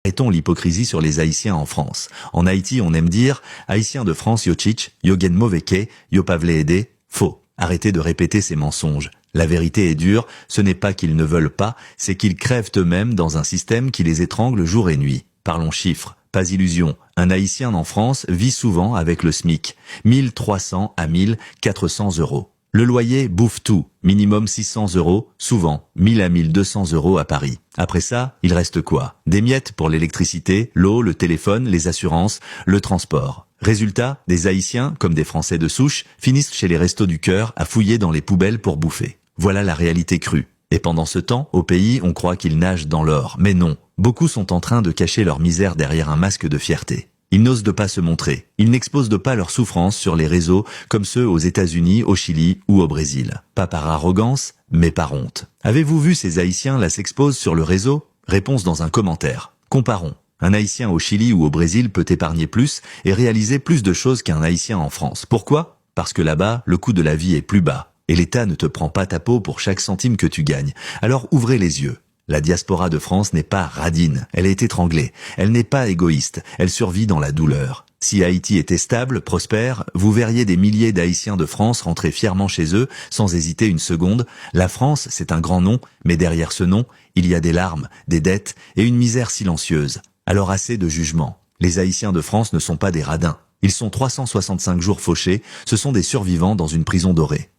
Arrêtons l'hypocrisie sur les Haïtiens en France. En Haïti, on aime dire « Haïtiens de France, yo tchitch, yo gen mauvais yo pavle aidé ». Faux. Arrêtez de répéter ces mensonges. La vérité est dure, ce n'est pas qu'ils ne veulent pas, c'est qu'ils crèvent eux-mêmes dans un système qui les étrangle jour et nuit. Parlons chiffres, pas illusion. Un Haïtien en France vit souvent avec le SMIC, 1300 à 1400 euros. Le loyer bouffe tout, minimum 600 euros, souvent 1000 à 1200 euros à Paris. Après ça, il reste quoi? Des miettes pour l'électricité, l'eau, le téléphone, les assurances, le transport. Résultat, des Haïtiens, comme des Français de souche, finissent chez les restos du cœur à fouiller dans les poubelles pour bouffer. Voilà la réalité crue. Et pendant ce temps, au pays, on croit qu'ils nagent dans l'or. Mais non, beaucoup sont en train de cacher leur misère derrière un masque de fierté. Ils n'osent de pas se montrer. Ils n'exposent de pas leurs souffrances sur les réseaux comme ceux aux États-Unis, au Chili ou au Brésil. Pas par arrogance, mais par honte. Avez-vous vu ces Haïtiens là s'exposent sur le réseau? Réponse dans un commentaire. Comparons. Un Haïtien au Chili ou au Brésil peut épargner plus et réaliser plus de choses qu'un Haïtien en France. Pourquoi? Parce que là-bas, le coût de la vie est plus bas. Et l'État ne te prend pas ta peau pour chaque centime que tu gagnes. Alors ouvrez les yeux. La diaspora de France n'est pas radine, elle est étranglée. Elle n'est pas égoïste, elle survit dans la douleur. Si Haïti était stable, prospère, vous verriez des milliers d'Haïtiens de France rentrer fièrement chez eux, sans hésiter une seconde. La France, c'est un grand nom, mais derrière ce nom, il y a des larmes, des dettes et une misère silencieuse. Alors assez de jugement. Les Haïtiens de France ne sont pas des radins. Ils sont 365 jours fauchés, ce sont des survivants dans une prison dorée.